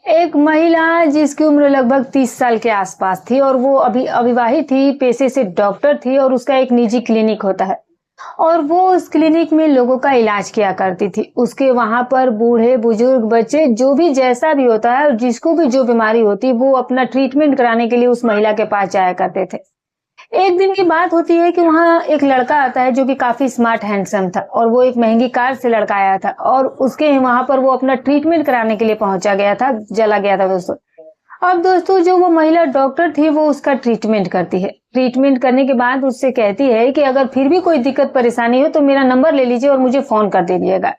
एक महिला जिसकी उम्र लगभग 30 साल के आसपास थी और वो अभी अविवाहित थी, पेशे से डॉक्टर थी और उसका एक निजी क्लिनिक होता है और वो उस क्लिनिक में लोगों का इलाज किया करती थी। उसके वहां पर बूढ़े, बुजुर्ग, बच्चे जो भी जैसा भी होता है और जिसको भी जो बीमारी होती है वो अपना ट्रीटमेंट कराने के लिए उस महिला के पास जाया करते थे। एक दिन की बात होती है कि वहाँ एक लड़का आता है जो कि काफी स्मार्ट हैंडसम था और वो एक महंगी कार से लड़का आया था और उसके वहां पर वो अपना ट्रीटमेंट कराने के लिए पहुंचा गया था, चला गया था दोस्तों। अब दोस्तों जो वो महिला डॉक्टर थी वो उसका ट्रीटमेंट करती है। ट्रीटमेंट करने के बाद उससे कहती है कि अगर फिर भी कोई दिक्कत परेशानी हो तो मेरा नंबर ले लीजिए और मुझे फोन कर दीजिएगा।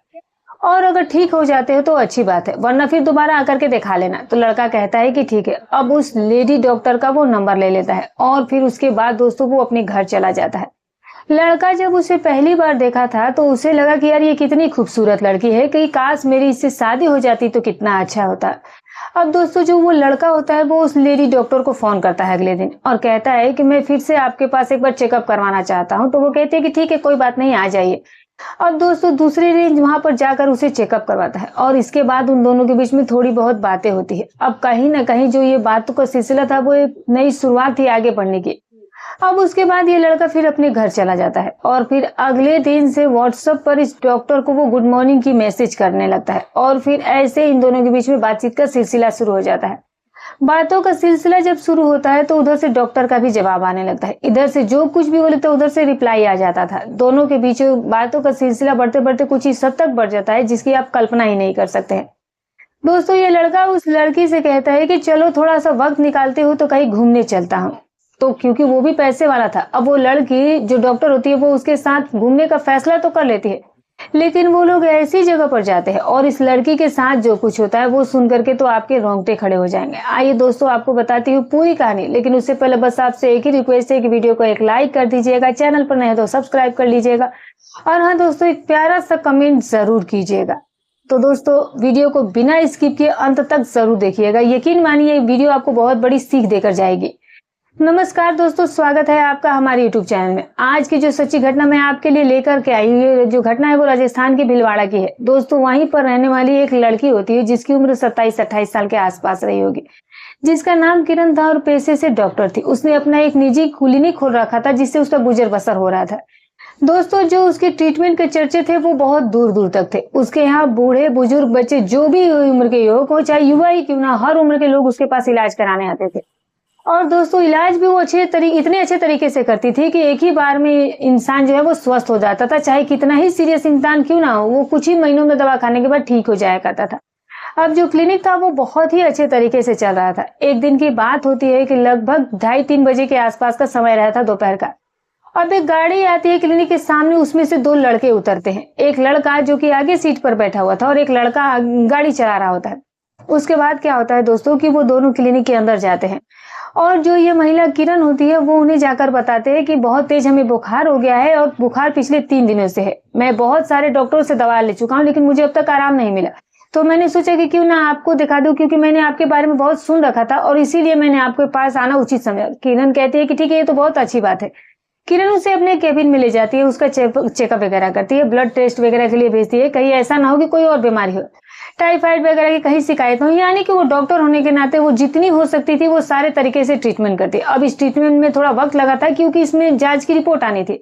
और अगर ठीक हो जाते हो तो अच्छी बात है, वरना फिर दोबारा आकर के दिखा लेना। तो लड़का कहता है कि ठीक है। अब उस लेडी डॉक्टर का वो नंबर ले लेता है और फिर उसके बाद दोस्तों वो अपने घर चला जाता है। लड़का जब उसे पहली बार देखा था तो उसे लगा कि यार ये कितनी खूबसूरत लड़की है, कि काश मेरी इससे शादी हो जाती तो कितना अच्छा होता। अब दोस्तों जो वो लड़का होता है वो उस लेडी डॉक्टर को फोन करता है अगले दिन और कहता है कि मैं फिर से आपके पास एक बार चेकअप करवाना चाहता हूँ। तो वो कहते हैं कि ठीक है, कोई बात नहीं, आ जाइए। अब दोस्तों दूसरी दिन वहां पर जाकर उसे चेकअप करवाता है और इसके बाद उन दोनों के बीच में थोड़ी बहुत बातें होती है। अब कहीं ना कहीं जो ये बातों का सिलसिला था वो एक नई शुरुआत थी आगे बढ़ने की। अब उसके बाद ये लड़का फिर अपने घर चला जाता है और फिर अगले दिन से व्हाट्सएप पर इस डॉक्टर को वो गुड मॉर्निंग की मैसेज करने लगता है और फिर ऐसे इन दोनों के बीच में बातचीत का सिलसिला शुरू हो जाता है। बातों का सिलसिला जब शुरू होता है तो उधर से डॉक्टर का भी जवाब आने लगता है, इधर से जो कुछ भी बोले तो उधर से रिप्लाई आ जाता था। दोनों के बीच बातों का सिलसिला बढ़ते बढ़ते कुछ इस हद तक बढ़ जाता है जिसकी आप कल्पना ही नहीं कर सकते हैं। दोस्तों ये लड़का उस लड़की से कहता है कि चलो थोड़ा सा वक्त निकालते हो तो कहीं घूमने चलता हूँ। तो क्योंकि वो भी पैसे वाला था, अब वो लड़की जो डॉक्टर होती है वो उसके साथ घूमने का फैसला तो कर लेती है, लेकिन वो लोग ऐसी जगह पर जाते हैं और इस लड़की के साथ जो कुछ होता है वो सुन करके तो आपके रोंगटे खड़े हो जाएंगे। आइए दोस्तों आपको बताती हूँ पूरी कहानी, लेकिन उससे पहले बस आपसे एक ही रिक्वेस्ट है कि वीडियो को एक लाइक कर दीजिएगा, चैनल पर नए तो सब्सक्राइब कर लीजिएगा और हाँ दोस्तों एक प्यारा सा कमेंट जरूर कीजिएगा। तो दोस्तों वीडियो को बिना स्किप किए अंत तक जरूर देखिएगा, यकीन मानिए वीडियो आपको बहुत बड़ी सीख देकर जाएगी। नमस्कार दोस्तों, स्वागत है आपका हमारे YouTube चैनल में। आज की जो सच्ची घटना मैं आपके लिए लेकर के आई हूँ, जो घटना है वो राजस्थान के भीलवाड़ा की है। दोस्तों वहीं पर रहने वाली एक लड़की होती है जिसकी उम्र 27-28 साल के आसपास रही होगी, जिसका नाम किरण था और पेशे से डॉक्टर थी। उसने अपना एक निजी क्लिनिक खोल रखा था जिससे उसका गुजर बसर हो रहा था। दोस्तों जो उसके ट्रीटमेंट के चर्चे थे वो बहुत दूर दूर तक थे। उसके यहाँ बूढ़े, बुजुर्ग, बच्चे जो भी उम्र के युवक हो, चाहे युवा ही क्यों ना, हर उम्र के लोग उसके पास इलाज कराने आते थे। और दोस्तों इलाज भी वो इतने अच्छे तरीके से करती थी कि एक ही बार में इंसान जो है वो स्वस्थ हो जाता था, चाहे कितना ही सीरियस इंसान क्यों ना हो, वो कुछ ही महीनों में दवा खाने के बाद ठीक हो जाया करता था। अब जो क्लिनिक था वो बहुत ही अच्छे तरीके से चल रहा था। एक दिन की बात होती है कि लगभग 2:30-3 बजे के आसपास का समय रहता दोपहर का। अब एक गाड़ी आती है क्लिनिक के सामने, उसमें से 2 लड़के उतरते हैं। एक लड़का जो कि आगे सीट पर बैठा हुआ था और एक लड़का गाड़ी चला रहा होता है। उसके बाद क्या होता है दोस्तों कि वो दोनों क्लिनिक के अंदर जाते हैं और जो ये महिला किरण होती है वो उन्हें जाकर बताते हैं कि बहुत तेज हमें बुखार हो गया है और बुखार पिछले 3 दिनों से है। मैं बहुत सारे डॉक्टरों से दवा ले चुका हूँ लेकिन मुझे अब तक आराम नहीं मिला, तो मैंने सोचा कि क्यों ना आपको दिखा दूं, क्योंकि मैंने आपके बारे में बहुत सुन रखा था और इसीलिए मैंने आपके पास आना उचित समझा। किरण कहती है कि ठीक है, ये तो बहुत अच्छी बात है। किरण उसे अपने केबिन में ले जाती है, उसका चेकअप वगैरह करती है, ब्लड टेस्ट वगैरह के लिए भेजती है, कहीं ऐसा ना हो कि कोई और बीमारी हो, टाइफाइड वगैरह की कहीं शिकायत हो। यानी कि वो डॉक्टर होने के नाते वो जितनी हो सकती थी वो सारे तरीके से ट्रीटमेंट करती है। अब इस ट्रीटमेंट में थोड़ा वक्त लगा था क्योंकि इसमें जांच की रिपोर्ट आनी थी।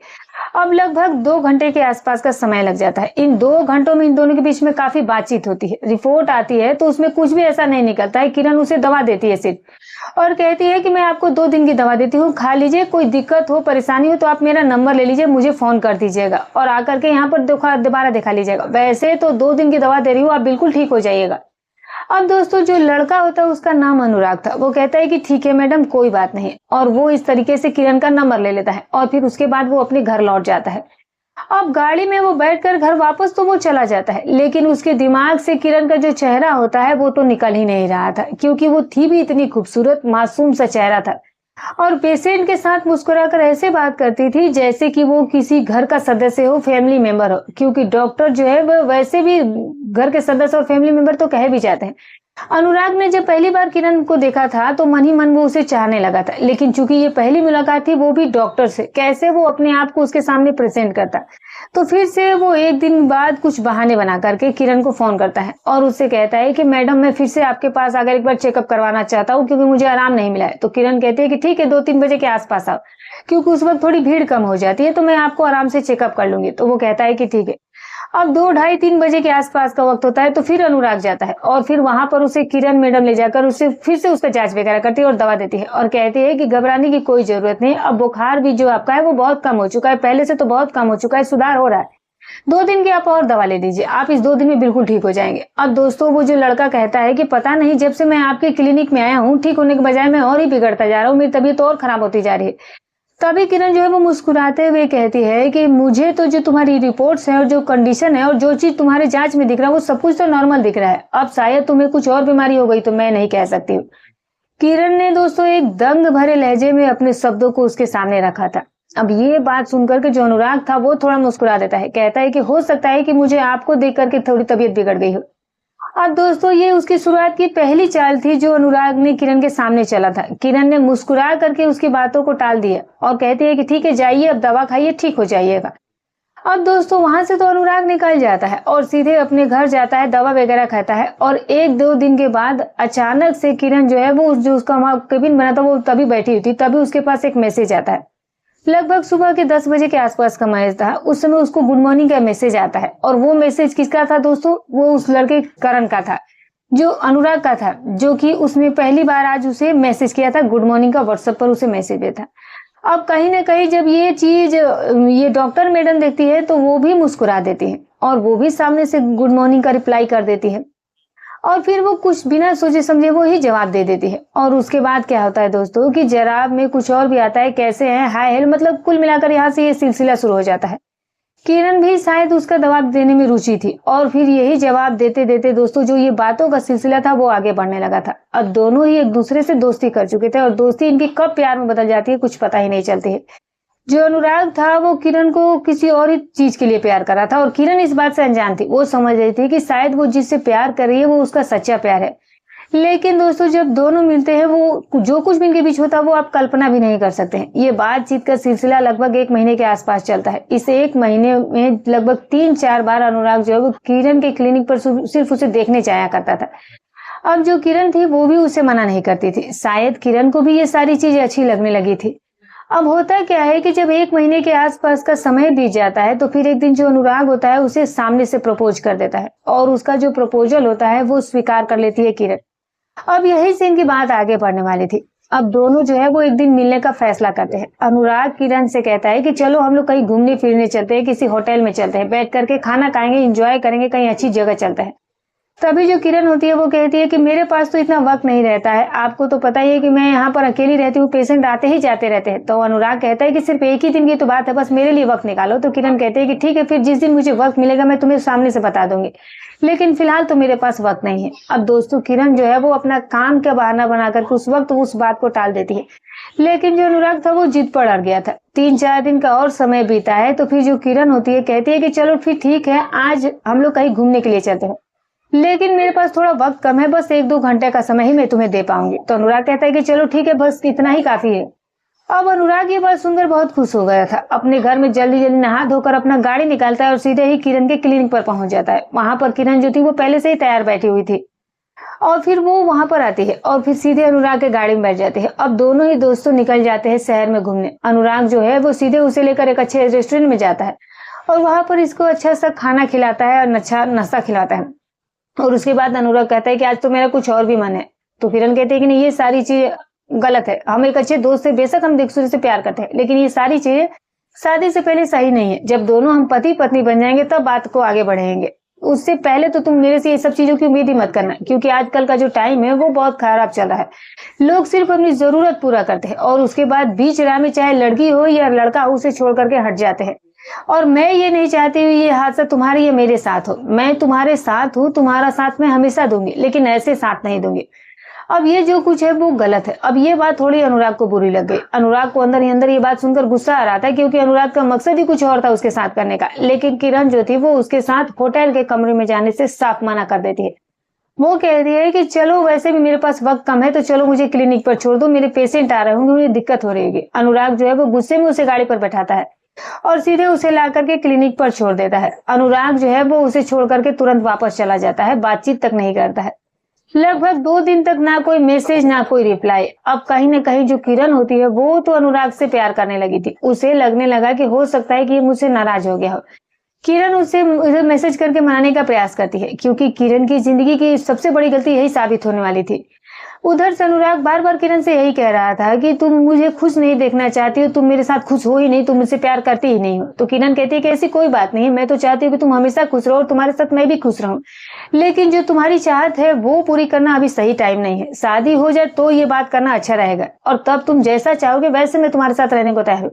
अब लगभग 2 घंटे के आसपास का समय लग जाता है। इन 2 घंटों में इन दोनों के बीच में काफी बातचीत होती है। रिपोर्ट आती है तो उसमें कुछ भी ऐसा नहीं निकलता है। किरण उसे दवा देती है सिर्फ और कहती है कि मैं आपको 2 दिन की दवा देती हूँ, खा लीजिए, कोई दिक्कत हो, परेशानी हो तो आप मेरा नंबर ले लीजिए, मुझे फोन कर दीजिएगा और आकर के यहाँ पर दोबारा दिखा लीजिएगा। वैसे तो 2 दिन की दवा दे रही हूँ, आप बिल्कुल ठीक हो जाइएगा। अब दोस्तों जो लड़का होता है उसका नाम अनुराग था। वो कहता है कि ठीक है मैडम, कोई बात नहीं, और वो इस तरीके से किरण का नंबर ले लेता है और फिर उसके बाद वो अपने घर लौट जाता है। अब गाड़ी में वो बैठकर घर वापस तो वो चला जाता है, लेकिन उसके दिमाग से किरण का जो चेहरा होता है वो तो निकल ही नहीं रहा था, क्योंकि वो थी भी इतनी खूबसूरत, मासूम सा चेहरा था और पेशेंट के साथ मुस्कुराकर ऐसे बात करती थी जैसे कि वो किसी घर का सदस्य हो, फैमिली मेंबर हो, क्योंकि डॉक्टर जो है वो वैसे भी घर के सदस्य और फैमिली मेंबर तो कहे भी जाते हैं। अनुराग ने जब पहली बार किरण को देखा था तो मन ही मन वो उसे चाहने लगा था, लेकिन चूंकि ये पहली मुलाकात थी वो भी डॉक्टर से, कैसे वो अपने आप को उसके सामने प्रेजेंट करता। तो फिर से वो एक दिन बाद कुछ बहाने बना करके किरण को फोन करता है और उससे कहता है कि मैडम मैं फिर से आपके पास आकर एक बार चेकअप करवाना चाहता हूँ क्योंकि मुझे आराम नहीं मिला है। तो किरण कहती है कि ठीक है 2-3 बजे के आसपास आओ, क्योंकि उस वक्त थोड़ी भीड़ कम हो जाती है तो मैं आपको आराम से चेकअप कर लूंगी। तो वो कहता है कि ठीक है। अब 2-2:30-3 बजे के आसपास का वक्त होता है तो फिर अनुराग जाता है और फिर वहां पर उसे किरण मैडम ले जाकर उसे फिर से उसका जांच वगैरह करती है और दवा देती है और कहती है कि घबराने की कोई जरूरत नहीं, अब बुखार भी जो आपका है वो बहुत कम हो चुका है, पहले से तो बहुत कम हो चुका है, सुधार हो रहा है। 2 दिन की आप और दवा ले लीजिए, आप इस 2 दिन में बिल्कुल ठीक हो जाएंगे। अब दोस्तों वो जो लड़का कहता है कि पता नहीं जब से मैं आपके क्लिनिक में आया हूँ ठीक होने के बजाय मैं और ही बिगड़ता जा रहा हूँ, मेरी तबीयत और खराब होती जा रही है। तभी किरण जो है वो मुस्कुराते हुए कहती है कि मुझे तो जो तुम्हारी रिपोर्ट्स है और जो कंडीशन है और जो चीज तुम्हारे जांच में दिख रहा है वो सब कुछ तो नॉर्मल दिख रहा है, अब शायद तुम्हें कुछ और बीमारी हो गई तो मैं नहीं कह सकती हूँ। किरण ने दोस्तों एक दंग भरे लहजे में अपने शब्दों को उसके सामने रखा था। अब ये बात सुनकर के जो अनुराग था वो थोड़ा मुस्कुरा देता है, कहता है कि हो सकता है कि मुझे आपको देख करके थोड़ी तबीयत बिगड़ गई हो। अब दोस्तों ये उसकी शुरुआत की पहली चाल थी जो अनुराग ने किरण के सामने चला था। किरण ने मुस्कुरा करके उसकी बातों को टाल दिया और कहती है कि ठीक है जाइए, अब दवा खाइए, ठीक हो जाइएगा। अब दोस्तों वहां से तो अनुराग निकल जाता है और सीधे अपने घर जाता है, दवा वगैरह खाता है और 1-2 दिन के बाद अचानक से किरण जो है वो जो उसका वहां केबिन बना था वो तभी बैठी हुई थी, तभी उसके पास एक मैसेज आता है। लगभग सुबह के 10 बजे के आसपास का मैच था। उस समय उसको गुड मॉर्निंग का मैसेज आता है और वो मैसेज किसका था दोस्तों, वो उस लड़के करण का था जो अनुराग का था, जो कि उसने पहली बार आज उसे मैसेज किया था गुड मॉर्निंग का, व्हाट्सएप पर उसे मैसेज दिया था। अब कहीं ना कहीं जब ये चीज ये डॉक्टर मैडम देखती है तो वो भी मुस्कुरा देती है और वो भी सामने से गुड मॉर्निंग का रिप्लाई कर देती है और फिर वो कुछ बिना सोचे समझे वो ही जवाब दे देती है। और उसके बाद क्या होता है दोस्तों कि जवाब में कुछ और भी आता है, कैसे हैं, हाय हेलो, मतलब कुल मिलाकर यहाँ से ये सिलसिला शुरू हो जाता है। किरण भी शायद उसका जवाब देने में रुचि थी और फिर यही जवाब देते देते दोस्तों जो ये बातों का सिलसिला था वो आगे बढ़ने लगा था। अब दोनों ही एक दूसरे से दोस्ती कर चुके थे और दोस्ती इनकी कब प्यार में बदल जाती है कुछ पता ही नहीं चलती है। जो अनुराग था वो किरण को किसी और ही चीज के लिए प्यार कर रहा था और किरण इस बात से अनजान थी। वो समझ रही थी कि शायद वो जिससे प्यार कर रही है वो उसका सच्चा प्यार है। लेकिन दोस्तों जब दोनों मिलते हैं वो जो कुछ भी इनके बीच होता है वो आप कल्पना भी नहीं कर सकते हैं। ये बातचीत का सिलसिला लगभग 1 महीने के आसपास चलता है। इस 1 महीने में लगभग 3-4 बार अनुराग जो है वो किरण के क्लिनिक पर सिर्फ उसे देखने जाया करता था। अब जो किरण थी वो भी उसे मना नहीं करती थी, शायद किरण को भी ये सारी चीजें अच्छी लगने लगी थी। अब होता क्या है कि जब 1 महीने के आसपास का समय बीत जाता है तो फिर एक दिन जो अनुराग होता है उसे सामने से प्रपोज कर देता है और उसका जो प्रपोजल होता है वो स्वीकार कर लेती है किरण। अब यही से इनकी बात आगे बढ़ने वाली थी। अब दोनों जो है वो एक दिन मिलने का फैसला करते हैं। अनुराग किरण से कहता है कि चलो हम लोग कहीं घूमने फिरने चलते हैं, किसी होटल में चलते हैं, बैठ करके खाना खाएंगे, एंजॉय करेंगे, कहीं अच्छी जगह चलते हैं। तभी जो किरण होती है वो कहती है कि मेरे पास तो इतना वक्त नहीं रहता है, आपको तो पता ही है कि मैं यहाँ पर अकेली रहती हूँ, पेशेंट आते ही जाते रहते हैं। तो अनुराग कहता है कि सिर्फ 1 ही दिन की तो बात है, बस मेरे लिए वक्त निकालो। तो किरण कहती है कि ठीक है, फिर जिस दिन मुझे वक्त मिलेगा मैं तुम्हें सामने से बता दूंगी, लेकिन फिलहाल तो मेरे पास वक्त नहीं है। अब दोस्तों किरण जो है वो अपना काम का बहाना बनाकर उस वक्त उस बात को टाल देती है, लेकिन जो अनुराग था वो जिद पर अड़ गया था। 3-4 दिन का और समय बीता है तो फिर जो किरण होती है कहती है कि चलो फिर ठीक है, आज हम लोग कहीं घूमने के लिए चलते हैं, लेकिन मेरे पास थोड़ा वक्त कम है, बस 1-2 घंटे का समय ही मैं तुम्हें दे पाऊंगी। तो अनुराग कहता है कि चलो ठीक है, बस इतना ही काफी है। अब अनुराग ये बात सुनकर बहुत खुश हो गया था। अपने घर में जल्दी जल्दी नहा धोकर अपना गाड़ी निकालता है और सीधे ही किरण के क्लिनिक पर पहुंच जाता है। वहां पर किरण जो थी वो पहले से ही तैयार बैठी हुई थी और फिर वो वहां पर आती है और फिर सीधे अनुराग के गाड़ी में बैठ जाते हैं। अब दोनों ही दोस्तों निकल जाते हैं शहर में घूमने। अनुराग जो है वो सीधे उसे लेकर एक अच्छे रेस्टोरेंट में जाता है और वहां पर इसको अच्छा सा खाना खिलाता है और अच्छा नाश्ता खिलाता है। और उसके बाद अनुराग कहता है कि आज तो मेरा कुछ और भी मन है। तो किरण कहते हैं कि नहीं, ये सारी चीज गलत है, हम एक अच्छे दोस्त से बेशक हम एक दूसरे से प्यार करते हैं, लेकिन ये सारी चीजें शादी से पहले सही नहीं है। जब दोनों हम पति पत्नी बन जाएंगे तब बात को आगे बढ़ाएंगे, उससे पहले तो तुम मेरे से ये सब चीजों की उम्मीद ही मत करना, क्योंकि आजकल का जो टाइम है वो बहुत खराब चल रहा है। लोग सिर्फ अपनी जरूरत पूरा करते हैं और उसके बाद बीच राह में चाहे लड़की हो या लड़का हो उसे छोड़ करके हट जाते हैं। और मैं ये नहीं चाहती हूँ ये हादसा तुम्हारे या मेरे साथ हो। मैं तुम्हारे साथ हूँ, तुम्हारा साथ मैं हमेशा दूंगी, लेकिन ऐसे साथ नहीं दूंगी। अब ये जो कुछ है वो गलत है। अब ये बात थोड़ी अनुराग को बुरी लग गई। अनुराग को अंदर ही अंदर ये बात सुनकर गुस्सा आ रहा था, क्योंकि अनुराग का मकसद ही कुछ और था उसके साथ करने का। लेकिन किरण जो थी वो उसके साथ होटल के कमरे में जाने से साफ मना कर देती है वो कहती है कि चलो वैसे भी मेरे पास वक्त कम है तो चलो मुझे क्लिनिक पर छोड़ दो, मेरे पेशेंट आ रहे होंगे, मुझे दिक्कत हो रही होगी। अनुराग जो है वो गुस्से में उसे गाड़ी पर बैठाता है और सीधे उसे ला करके क्लिनिक पर छोड़ देता है। अनुराग जो है वो उसे छोड़ करके तुरंत वापस चला जाता है, बातचीत तक नहीं करता है। लगभग 2 दिन तक ना कोई मैसेज ना कोई रिप्लाई। अब कहीं ना कहीं जो किरण होती है वो तो अनुराग से प्यार करने लगी थी। उसे लगने लगा कि हो सकता है कि ये मुझसे नाराज हो गया हो। किरण उसे मैसेज करके मनाने का प्रयास करती है क्योंकि किरण की जिंदगी की सबसे बड़ी गलती यही साबित होने वाली थी। उधर से अनुराग बार बार किरण से यही कह रहा था कि तुम मुझे खुश नहीं देखना चाहती हो, तुम मेरे साथ खुश हो ही नहीं, तुम मुझसे प्यार करती ही नहीं हो। तो किरण कहती है कि ऐसी कोई बात नहीं है, मैं तो चाहती हूँ कि तुम हमेशा खुश रहो और तुम्हारे साथ मैं भी खुश रहूं, लेकिन जो तुम्हारी चाहत है वो पूरी करना अभी सही टाइम नहीं है। शादी हो जाए तो ये बात करना अच्छा रहेगा और तब तुम जैसा चाहोगे वैसे मैं तुम्हारे साथ रहने को तैयार हूँ,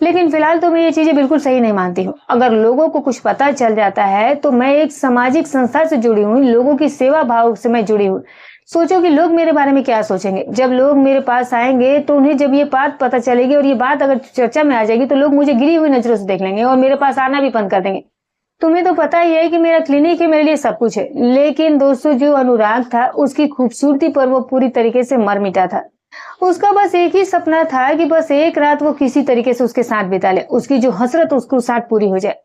लेकिन फिलहाल तो मैं ये चीजें बिल्कुल सही नहीं मानती हूँ। अगर लोगों को कुछ पता चल जाता है तो मैं एक सामाजिक संस्था से जुड़ी हूँ, लोगों की सेवा भाव से मैं जुड़ी हूँ। सोचो कि लोग मेरे बारे में क्या सोचेंगे। जब लोग मेरे पास आएंगे तो उन्हें जब ये बात पता चलेगी और ये बात अगर चर्चा में आ जाएगी तो लोग मुझे गिरी हुई नजरों से देख लेंगे और मेरे पास आना भी बंद कर देंगे। तुम्हें तो पता ही है कि मेरा क्लिनिक ही मेरे लिए सब कुछ है। लेकिन दोस्तों जो अनुराग था उसकी खूबसूरती पर वो पूरी तरीके से मर मिटा था। उसका बस एक ही सपना था कि बस एक रात वो किसी तरीके से उसके साथ बिता ले, उसकी जो हसरत उसको साथ पूरी हो जाए।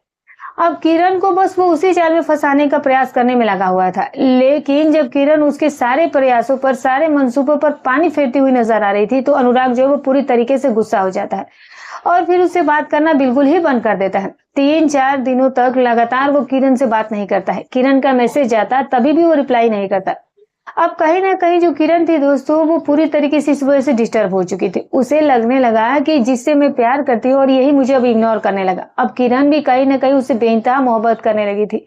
अब किरण को बस वो उसी जाल में फंसाने का प्रयास करने में लगा हुआ था, लेकिन जब किरण उसके सारे प्रयासों पर, सारे मंसूबों पर पानी फेरती हुई नजर आ रही थी तो अनुराग जो है वो पूरी तरीके से गुस्सा हो जाता है और फिर उससे बात करना बिल्कुल ही बंद कर देता है। 3-4 दिनों तक लगातार वो किरण से बात नहीं करता है। किरण का मैसेज आता तभी भी वो रिप्लाई नहीं करता। अब कहीं ना कहीं जो किरण थी दोस्तों वो पूरी तरीके से इस वजह से डिस्टर्ब हो चुकी थी। उसे लगने लगा कि जिससे मैं प्यार करती हूँ और यही मुझे अब इग्नोर करने लगा। अब किरण भी कहीं ना कहीं उससे बेइंतहा मोहब्बत करने लगी थी।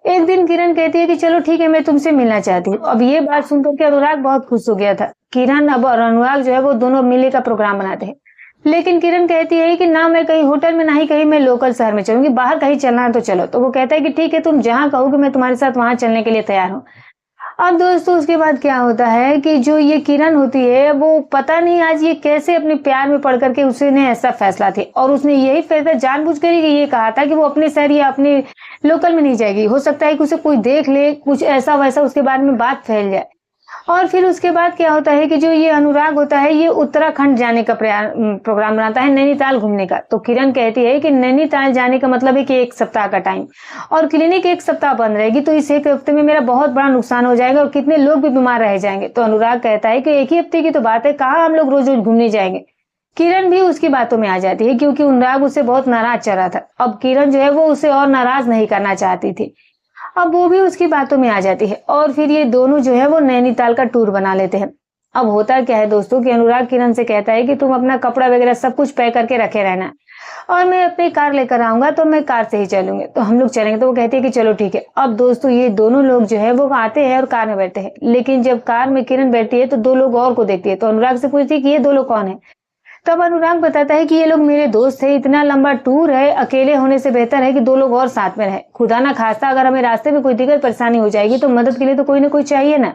एक दिन किरण कहती है कि चलो ठीक है, मैं तुमसे मिलना चाहती हूँ। अब ये बात सुनकर के अनुराग बहुत खुश हो गया था। किरण अब और अनुराग जो है वो दोनों मिलने का प्रोग्राम बनाते हैं, लेकिन किरण कहती है कि ना मैं कहीं होटल में, ना ही कहीं मैं लोकल शहर में चलूंगी, बाहर कहीं चलना है तो चलो। तो वो कहता है कि ठीक है, तुम जहां कहोगे मैं तुम्हारे साथ वहां चलने के लिए तैयार हूँ। अब दोस्तों उसके बाद क्या होता है कि जो ये किरण होती है वो पता नहीं आज ये कैसे अपने प्यार में पड़ करके उसने ऐसा फैसला थी और उसने यही फैसला जानबूझ कर ही ये कहा था कि वो अपने शहर या अपने लोकल में नहीं जाएगी। हो सकता है कि उसे कोई देख ले, कुछ ऐसा वैसा उसके बारे में बात फैल जाए। और फिर उसके बाद क्या होता है कि जो ये अनुराग होता है ये उत्तराखंड जाने का प्रोग्राम बनाता है, नैनीताल घूमने का। तो किरण कहती है कि नैनीताल जाने का मतलब है कि 1 सप्ताह का टाइम और क्लिनिक 1 सप्ताह बंद रहेगी, तो इस 1 हफ्ते में मेरा बहुत बड़ा नुकसान हो जाएगा और कितने लोग भी बीमार रह जाएंगे। तो अनुराग कहता है कि एक ही हफ्ते की तो बात है, कहाँ हम लोग रोज रोज घूमने जाएंगे। किरण भी उसकी बातों में आ जाती है क्योंकि अनुराग उससे बहुत नाराज चल रहा था। अब किरण जो है वो उसे और नाराज नहीं करना चाहती थी। अब वो भी उसकी बातों में आ जाती है और फिर ये दोनों जो है वो नैनीताल का टूर बना लेते हैं। अब होता क्या है दोस्तों कि अनुराग किरण से कहता है कि तुम अपना कपड़ा वगैरह सब कुछ पैक करके रखे रहना और मैं अपनी कार लेकर आऊंगा, तो मैं कार से ही चलूंगे, तो हम लोग चलेंगे। तो वो कहती है कि चलो ठीक है। अब दोस्तों ये दोनों लोग जो है वो आते हैं और कार में बैठते हैं, लेकिन जब कार में किरण बैठती है तो 2 लोग और को देखती है। तो अनुराग से पूछती है कि ये 2 लोग कौन है। तब अनुराग बताता है कि ये लोग मेरे दोस्त है, इतना लंबा टूर है, अकेले होने से बेहतर है कि 2 लोग और साथ में रहे। खुदा ना खास्ता अगर हमें रास्ते में कोई दिक्कत परेशानी हो जाएगी तो मदद के लिए तो कोई ना कोई चाहिए ना।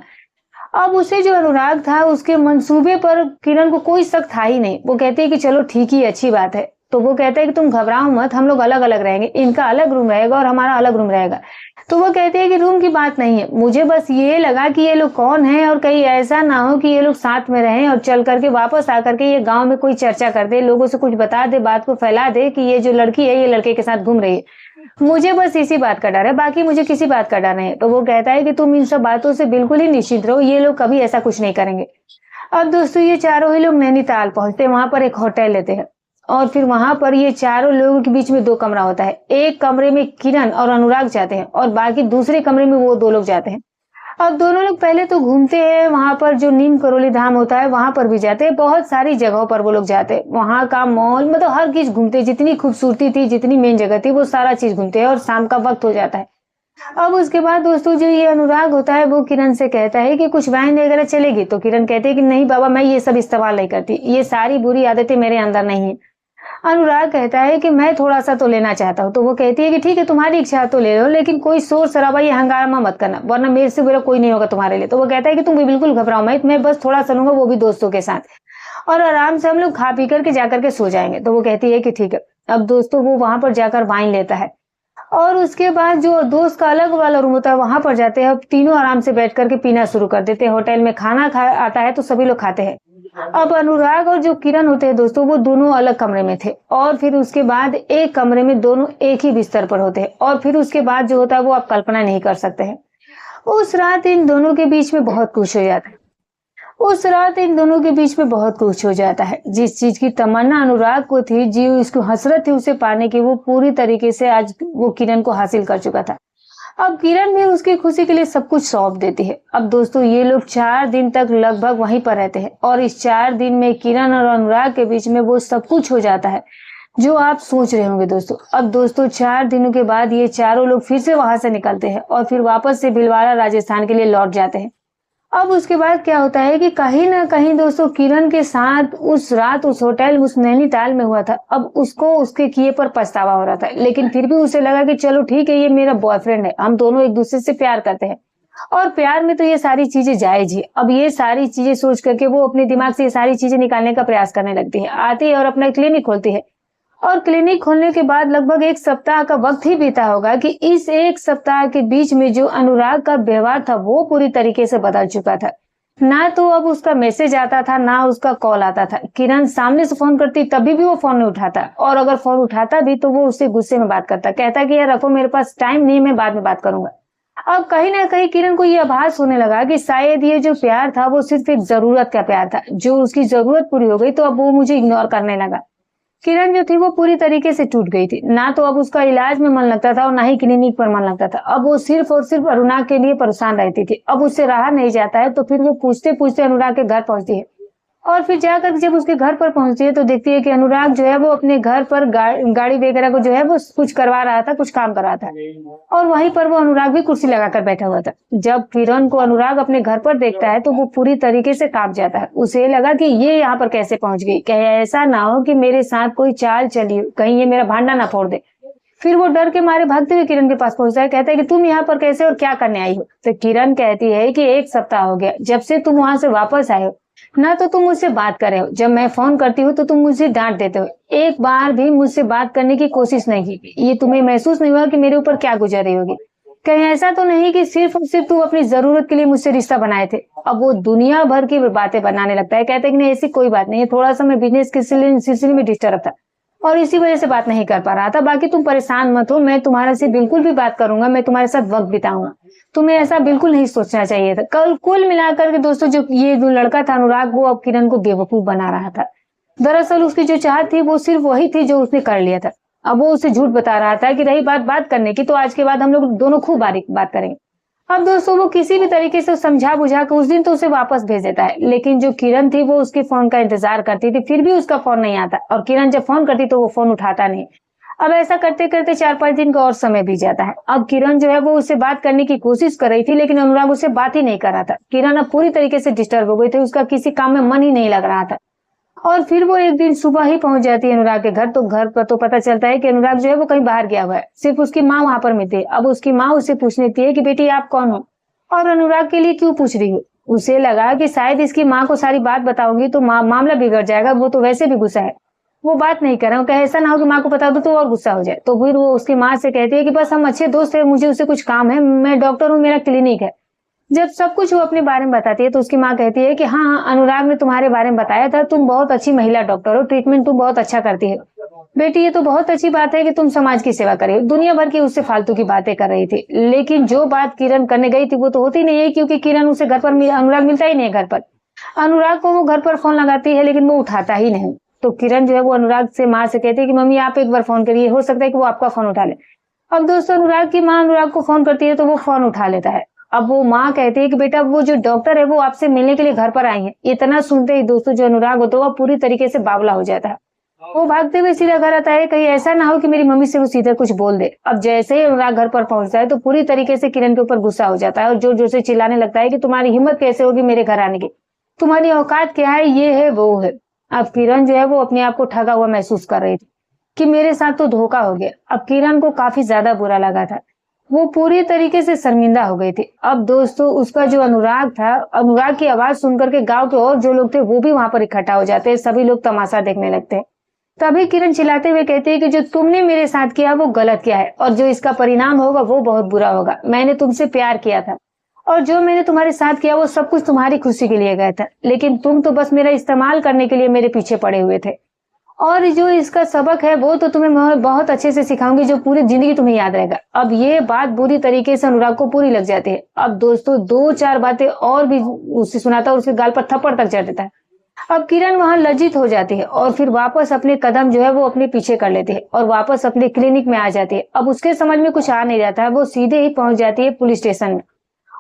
अब उसे जो अनुराग था उसके मंसूबे पर किरण को कोई शक था ही नहीं। वो कहते हैं कि चलो ठीक ही, अच्छी बात है। तो वो कहता है कि तुम घबराओ मत, हम लोग अलग अलग रहेंगे, इनका अलग रूम रहेगा और हमारा अलग रूम रहेगा। तो वो कहते हैं कि रूम की बात नहीं है, मुझे बस ये लगा कि ये लोग कौन है और कहीं ऐसा ना हो कि ये लोग साथ में रहें और चल करके वापस आकर के ये गांव में कोई चर्चा कर दे, लोगों से कुछ बता दे, बात को फैला दे कि ये जो लड़की है ये लड़के के साथ घूम रही है। मुझे बस इसी बात का डर है, बाकी मुझे किसी बात का डर नहीं है। तो वो कहता है कि तुम इन सब बातों से बिल्कुल ही निश्चित रहो, ये लोग कभी ऐसा कुछ नहीं करेंगे। अब दोस्तों ये चारों ही लोग नैनीताल पहुंचते हैं, वहां पर एक होटल लेते हैं और फिर वहां पर ये चारों लोगों के बीच में 2 कमरा होता है। एक कमरे में किरण और अनुराग जाते हैं और बाकी दूसरे कमरे में वो 2 लोग जाते हैं। अब दोनों लोग पहले तो घूमते हैं, वहां पर जो नीम करोली धाम होता है वहां पर भी जाते हैं, बहुत सारी जगहों पर वो लोग जाते हैं। वहां का मॉल, मतलब हर चीज घूमते, जितनी खूबसूरती थी, जितनी मेन जगह थी, वो सारा चीज घूमते हैं और शाम का वक्त हो जाता है। अब उसके बाद दोस्तों जो ये अनुराग होता है वो किरण से कहता है कि कुछ वाइन वगैरह चलेगी। तो किरण कहती है कि नहीं बाबा, मैं ये सब इस्तेमाल नहीं करती, ये सारी बुरी आदतें मेरे अंदर नहीं है। अनुराग कहता है कि मैं थोड़ा सा तो लेना चाहता हूँ। तो वो कहती है कि ठीक है, तुम्हारी इच्छा तो ले लो, लेकिन कोई शोर शराबा या हंगामा मत करना, वरना मेरे से बुरा कोई नहीं होगा तुम्हारे लिए। तो वो कहता है कि तुम भी बिल्कुल घबराओ मत, मैं बस थोड़ा सा लूंगा, वो भी दोस्तों के साथ, और आराम से हम लोग खा पी करके जाकर के सो जाएंगे। तो वो कहती है कि ठीक है। अब दोस्तों वो वहां पर जाकर वाइन लेता है और उसके बाद जो दोस्त का अलग वाला रूम होता है वहां पर जाते हैं। अब तीनों आराम से बैठ करके पीना शुरू कर देते हैं। होटल में खाना खा आता है तो सभी लोग खाते हैं। अब अनुराग और जो किरण होते हैं दोस्तों, वो दोनों अलग कमरे में थे और फिर उसके बाद एक कमरे में दोनों एक ही बिस्तर पर होते हैं। और फिर उसके बाद जो होता है वो आप कल्पना नहीं कर सकते हैं। उस रात इन दोनों के बीच में बहुत कुछ हो जाता है। उस रात इन दोनों के बीच में बहुत कुछ हो जाता है। जिस चीज की तमन्ना अनुराग को थी, जी उसको हसरत थी उसे पाने की, वो पूरी तरीके से आज वो किरण को हासिल कर चुका था। अब किरण भी उसकी खुशी के लिए सब कुछ सौंप देती है। अब दोस्तों ये लोग 4 दिन तक लगभग वहीं पर रहते हैं और इस 4 दिन में किरण और अनुराग के बीच में वो सब कुछ हो जाता है जो आप सोच रहे होंगे दोस्तों। अब दोस्तों 4 दिनों के बाद ये चारों लोग फिर से वहां से निकलते हैं और फिर वापस से भीलवाड़ा राजस्थान के लिए लौट जाते हैं। अब उसके बाद क्या होता है कि कहीं ना कहीं दोस्तों किरण के साथ उस रात उस होटल उस नैनीताल में हुआ था। अब उसको उसके किए पर पछतावा हो रहा था, लेकिन फिर भी उसे लगा कि चलो ठीक है, ये मेरा बॉयफ्रेंड है, हम दोनों एक दूसरे से प्यार करते हैं और प्यार में तो ये सारी चीजें जायज ही। अब ये सारी चीजें सोच करके वो अपने दिमाग से ये सारी चीजें निकालने का प्रयास करने लगती है। आती है और अपना क्लिनिक खोलती है और क्लिनिक खोलने के बाद लगभग 1 सप्ताह का वक्त ही बीता होगा कि इस 1 सप्ताह के बीच में जो अनुराग का व्यवहार था वो पूरी तरीके से बदल चुका था। ना तो अब उसका मैसेज आता था, ना उसका कॉल आता था। किरण सामने से फोन करती तभी भी वो फोन नहीं उठाता और अगर फोन उठाता भी तो वो उससे गुस्से में बात करता, कहता कि यार रखो, मेरे पास टाइम नहीं, मैं बाद में बात करूंगा। अब कहीं ना कहीं किरण को ये आभास होने लगा कि शायद ये जो प्यार था वो सिर्फ एक जरूरत का प्यार था, जो उसकी जरूरत पूरी हो गई तो अब वो मुझे इग्नोर करने लगा। किरण जो थी वो पूरी तरीके से टूट गई थी। ना तो अब उसका इलाज में मन लगता था और ना ही क्लिनिक पर मन लगता था। अब वो सिर्फ और सिर्फ अनुराग के लिए परेशान रहती थी। अब उससे रहा नहीं जाता है तो फिर वो पूछते पूछते अनुराग के घर पहुंचती है और फिर जाकर जब उसके घर पर पहुंचती है तो देखती है कि अनुराग जो है वो अपने घर पर गाड़ी वगैरह को जो है वो कुछ करवा रहा था, कुछ काम कर रहा था और वहीं पर वो अनुराग भी कुर्सी लगाकर बैठा हुआ था। जब किरण को अनुराग अपने घर पर देखता है तो वो पूरी तरीके से कांप जाता है। उसे लगा कि ये यहाँ पर कैसे पहुंच गई, कहीं ऐसा ना हो कि मेरे साथ कोई चाल चली हो, कहीं ये मेरा भांडा ना फोड़ दे। फिर वो डर के मारे भागते हुए किरण के पास पहुंचता है, कहता है कि तुम यहाँ पर कैसे और क्या करने आई हो। तो किरण कहती है कि 1 सप्ताह हो गया जब से तुम वहां से वापस आए हो, ना तो तुम मुझसे बात कर रहे हो, जब मैं फोन करती हूँ तो तुम मुझे डांट देते हो, एक बार भी मुझसे बात करने की कोशिश नहीं की। ये तुम्हें महसूस नहीं हुआ कि मेरे ऊपर क्या गुजर रही होगी? कहीं ऐसा तो नहीं कि सिर्फ और सिर्फ तू अपनी जरूरत के लिए मुझसे रिश्ता बनाए थे? अब वो दुनिया भर की बातें बनाने लगता है, कहते हैं कि नहीं ऐसी कोई बात नहीं है, थोड़ा सा मैं बिजनेस के सिलसिले में डिस्टर्ब था और इसी वजह से बात नहीं कर पा रहा था। बाकी तुम परेशान मत हो, मैं तुम्हारे से बिल्कुल भी बात करूंगा, मैं तुम्हारे साथ वक्त बिताऊंगा। तुम्हें ऐसा बिल्कुल नहीं सोचना चाहिए था। कल कुल मिलाकर के दोस्तों जो ये जो लड़का था अनुराग, वो अब किरण को बेवकूफ बना रहा था। दरअसल उसकी जो चाहत थी वो सिर्फ वही थी जो उसने कर लिया था। अब वो उसे झूठ बता रहा था कि रही बात करने की तो आज के बाद हम लोग दोनों खूब बारीक बात करेंगे। अब दोस्तों वो किसी भी तरीके से समझा बुझा कर उस दिन तो उसे वापस भेज देता है, लेकिन जो किरण थी वो उसके फोन का इंतजार करती थी, फिर भी उसका फोन नहीं आता और किरण जब फोन करती तो वो फोन उठाता नहीं। अब ऐसा करते करते 4-5 दिन का और समय बीत जाता है। अब किरण जो है वो उससे बात करने की कोशिश कर रही थी, लेकिन अनुराग उससे बात ही नहीं कर रहा था। किरण अब पूरी तरीके से डिस्टर्ब हो गई थी, उसका किसी काम में मन ही नहीं लग रहा था। और फिर वो एक दिन सुबह ही पहुंच जाती है अनुराग के घर। तो घर पर तो पता चलता है कि अनुराग जो है वो कहीं बाहर गया हुआ है, सिर्फ उसकी माँ वहां पर मिलती है। अब उसकी माँ उससे पूछ लेती है कि बेटी आप कौन हो और अनुराग के लिए क्यों पूछ रही हो? उसे लगा कि शायद इसकी माँ को सारी बात बताऊंगी तो मामला बिगड़ जाएगा, वो तो वैसे भी गुस्सा है, वो बात नहीं कर रहा हूँ, कहीं ऐसा ना हो कि माँ को बता दो तो और गुस्सा हो जाए। तो फिर वो उसकी माँ से कहती है कि बस हम अच्छे दोस्त है, मुझे उससे कुछ काम है, मैं डॉक्टर हूँ, मेरा क्लिनिक है। जब सब कुछ वो अपने बारे में बताती है तो उसकी माँ कहती है कि हाँ, अनुराग ने तुम्हारे बारे में बताया था, तुम बहुत अच्छी महिला डॉक्टर हो, ट्रीटमेंट तुम बहुत अच्छा करती है। बेटी ये तो बहुत अच्छी बात है कि तुम समाज की सेवा कर रही हो। दुनिया भर की उससे फालतू की बातें कर रही थी, लेकिन जो बात किरण करने गई थी वो तो होती नहीं है, क्योंकि किरण उसे घर पर अनुराग मिलता ही नहीं है घर पर। अनुराग को वो घर पर फोन लगाती है लेकिन वो उठाता ही नहीं। तो किरण जो है वो अनुराग से माँ से कहती है कि मम्मी आप एक बार फोन करिए, हो सकता है कि वो आपका फोन उठा ले। अब दोस्तों अनुराग की माँ अनुराग को फोन करती है तो वो फोन उठा लेता है। अब वो माँ कहती है कि बेटा वो जो डॉक्टर है वो आपसे मिलने के लिए घर पर आई है। इतना सुनते ही दोस्तों जो अनुराग होता है वो पूरी तरीके से बावला हो जाता है। वो भागते हुए सीधा घर आता है, कहीं ऐसा ना हो कि मेरी मम्मी से वो सीधा कुछ बोल दे। अब जैसे ही अनुराग घर पर पहुंचता है तो पूरी तरीके से किरण के ऊपर गुस्सा हो जाता है और जोर जोर से चिल्लाने लगता है कि तुम्हारी हिम्मत कैसे होगी मेरे घर आने की, तुम्हारी औकात क्या है, ये है वो है। अब किरण जो है वो अपने आप को ठगा हुआ महसूस कर रही थी कि मेरे साथ तो धोखा हो गया। अब किरण को काफी ज्यादा बुरा लगा था, वो पूरी तरीके से शर्मिंदा हो गई थी। अब दोस्तों उसका जो अनुराग था, अनुराग की आवाज सुनकर के गांव के और जो लोग थे वो भी वहां पर इकट्ठा हो जाते हैं, सभी लोग तमाशा देखने लगते हैं। तभी किरण चिल्लाते हुए कहती है कि जो तुमने मेरे साथ किया वो गलत किया है और जो इसका परिणाम होगा वो बहुत बुरा होगा। मैंने तुमसे प्यार किया था और जो मैंने तुम्हारे साथ किया वो सब कुछ तुम्हारी खुशी के लिए गया था, लेकिन तुम तो बस मेरा इस्तेमाल करने के लिए मेरे पीछे पड़े हुए थे। और जो इसका सबक है वो तो तुम्हें मैं बहुत अच्छे से सिखाऊंगी, जो पूरी जिंदगी तुम्हें याद रहेगा। अब ये बात बुरी तरीके से अनुराग को पूरी लग जाती है। अब दोस्तों दो चार बातें और भी उसे सुनाता है और उसके गाल पर थप्पड़ तक जड़ देता है। अब किरण वहां लज्जित हो जाती है और फिर वापस अपने कदम जो है वो अपने पीछे कर लेती है और वापस अपने क्लिनिक में आ जाती है। अब उसके समझ में कुछ आ नहीं जाता है, वो सीधे ही पहुंच जाती है पुलिस स्टेशन में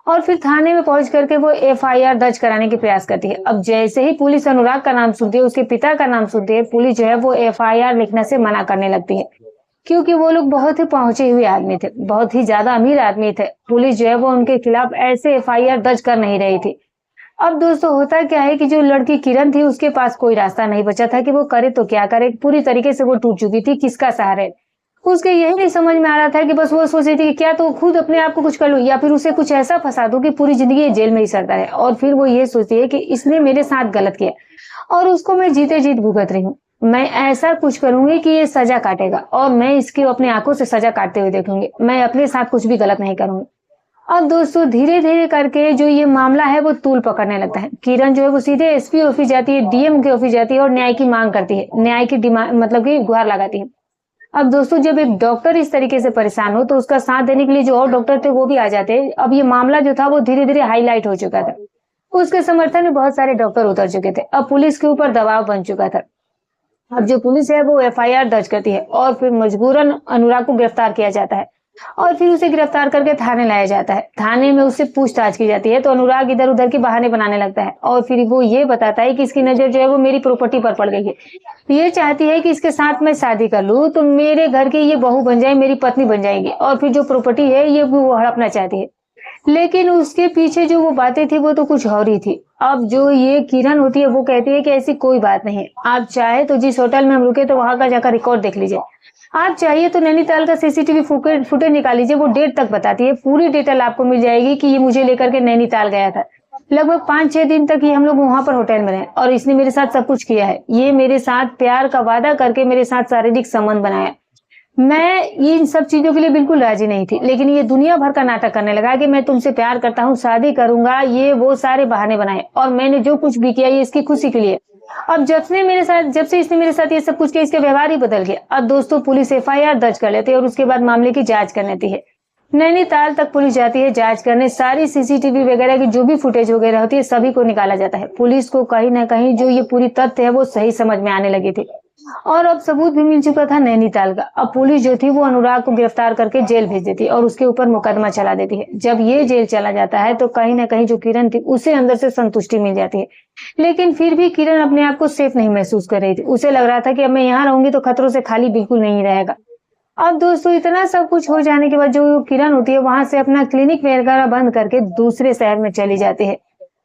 और फिर थाने में पहुंच करके वो एफआईआर दर्ज कराने के प्रयास करती है। अब जैसे ही पुलिस अनुराग का नाम सुनती है, उसके पिता का नाम सुनती है, पुलिस जो है वो एफआईआर लिखने से मना करने लगती है, क्योंकि वो लोग बहुत ही पहुंचे हुए आदमी थे, बहुत ही ज्यादा अमीर आदमी थे। पुलिस जो है वो उनके खिलाफ ऐसे एफआईआर दर्ज कर नहीं रही थी। अब दोस्तों होता क्या है कि जो लड़की किरण थी उसके पास कोई रास्ता नहीं बचा था कि वो करे तो क्या करे। पूरी तरीके से वो टूट चुकी थी, किसका सहारे। उसके यही नहीं समझ में आ रहा था कि बस वो सोच रही थी कि क्या तो खुद अपने आप को कुछ कर लूं या फिर उसे कुछ ऐसा फंसा दूं कि पूरी जिंदगी ये जेल में ही सड़ता रहे। और फिर वो ये सोचती है कि इसने मेरे साथ गलत किया और उसको मैं जीते जीत भुगत रही हूँ। मैं ऐसा कुछ करूंगी कि ये सजा काटेगा और मैं इसकी अपनी आंखों से सजा काटते हुए देखूंगी। मैं अपने साथ कुछ भी गलत नहीं करूंगी। अब दोस्तों धीरे धीरे करके जो ये मामला है वो तूल पकड़ने लगता है। किरण जो है वो सीधे एसपी ऑफिस जाती है, डीएम के ऑफिस जाती है और न्याय की मांग करती है, न्याय की डिमांड मतलब की गुहार लगाती है। अब दोस्तों जब एक डॉक्टर इस तरीके से परेशान हो तो उसका साथ देने के लिए जो और डॉक्टर थे वो भी आ जाते हैं। अब ये मामला जो था वो धीरे धीरे हाईलाइट हो चुका था, उसके समर्थन में बहुत सारे डॉक्टर उतर चुके थे। अब पुलिस के ऊपर दबाव बन चुका था। अब जो पुलिस है वो एफआईआर दर्ज करती है और फिर मजबूरन अनुराग को गिरफ्तार किया जाता है और फिर उसे गिरफ्तार करके थाने लाया जाता है। थाने में उससे पूछताछ की जाती है तो अनुराग इधर उधर के बहाने बनाने लगता है और फिर वो ये बताता है कि इसकी नजर जो है वो मेरी प्रॉपर्टी पर पड़ गई है। ये चाहती है कि इसके साथ मैं शादी कर लूं तो मेरे घर की ये बहू बन जाए, मेरी पत्नी बन जाएगी और फिर जो प्रॉपर्टी है ये वो हड़पना चाहती है। लेकिन उसके पीछे जो वो बातें थी वो तो कुछ और ही थी। अब जो ये किरण होती है वो कहती है कि ऐसी कोई बात नहीं है, आप चाहे तो जिस होटल में हम रुके तो वहां का जाकर रिकॉर्ड देख लीजिए, आप चाहिए तो नैनीताल का सीसीटीवी फुटेज निकाल लीजिए, वो डेट तक बताती है, पूरी डिटेल आपको मिल जाएगी कि ये मुझे लेकर के नैनीताल गया था। लगभग 5-6 दिन तक ये हम लोग वहां पर होटल में रहे और इसने मेरे साथ सब कुछ किया है। ये मेरे साथ प्यार का वादा करके मेरे साथ शारीरिक संबंध बनाया। मैं इन सब चीजों के लिए बिल्कुल राजी नहीं थी, लेकिन ये दुनिया भर का नाटक करने लगा कि मैं तुमसे प्यार करता हूँ, शादी करूंगा, ये वो सारे बहाने बनाए और मैंने जो कुछ भी किया ये इसकी खुशी के लिए। अब जब से इसने मेरे साथ ये सब कुछ किया इसका व्यवहार ही बदल गया। अब दोस्तों पुलिस एफआईआर दर्ज कर लेती है और उसके बाद मामले की जांच कर लेती है। नैनीताल तक पुलिस जाती है जांच करने, सारी सीसीटीवी वगैरह की जो भी फुटेज वगैरह होती है सभी को निकाला जाता है। पुलिस को कहीं ना कहीं जो ये पूरी तथ्य है वो सही समझ में आने लगी थी और अब सबूत भी मिल चुका था नैनीताल का। अब पुलिस जो थी वो अनुराग को गिरफ्तार करके जेल भेज देती है और उसके ऊपर मुकदमा चला देती है। जब ये जेल चला जाता है तो कहीं ना कहीं जो किरण थी उसे अंदर से संतुष्टि मिल जाती है, लेकिन फिर भी किरण अपने आप को सेफ नहीं महसूस कर रही थी। उसे लग रहा था कि अब मैं यहाँ रहूंगी तो खतरों से खाली बिल्कुल नहीं रहेगा। अब दोस्तों इतना सब कुछ हो जाने के बाद जो किरण होती है वहां से अपना क्लिनिक वगैरह बंद करके दूसरे शहर में चली जाती है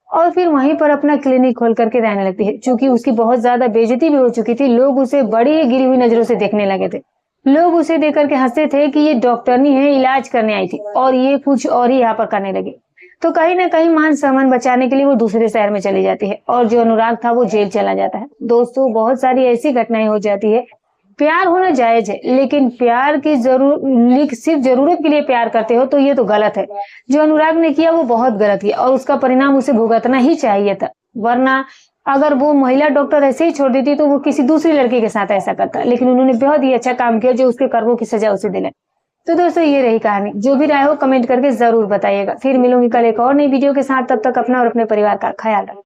और फिर वहीं पर अपना क्लिनिक खोल करके रहने लगती है। क्योंकि उसकी बहुत ज्यादा बेइज्जती भी हो चुकी थी, लोग उसे बड़ी ही गिरी हुई नजरों से देखने लगे थे। लोग उसे देख करके हंसते थे कि ये डॉक्टरनी है, इलाज करने आई थी और ये कुछ और ही यहाँ पर करने लगी। तो कहीं ना कहीं मान सम्मान बचाने के लिए वो दूसरे शहर में चली जाती है और जो अनुराग था वो जेल चला जाता है। दोस्तों बहुत सारी ऐसी घटनाएं हो जाती है। प्यार होना जायज है, लेकिन प्यार की सिर्फ जरूरत के लिए प्यार करते हो तो ये तो गलत है। जो अनुराग ने किया वो बहुत गलत किया और उसका परिणाम उसे भुगतना ही चाहिए था, वरना अगर वो महिला डॉक्टर ऐसे ही छोड़ देती तो वो किसी दूसरी लड़की के साथ ऐसा करता। लेकिन उन्होंने बहुत ही अच्छा काम किया जो उसके कर्मों की सजा उसे दिलाए। तो दोस्तों ये रही कहानी, जो भी राय हो कमेंट करके जरूर बताइएगा। फिर मिलूंगी कल एक और नई वीडियो के साथ, तब तक अपना और अपने परिवार का ख्याल रखें।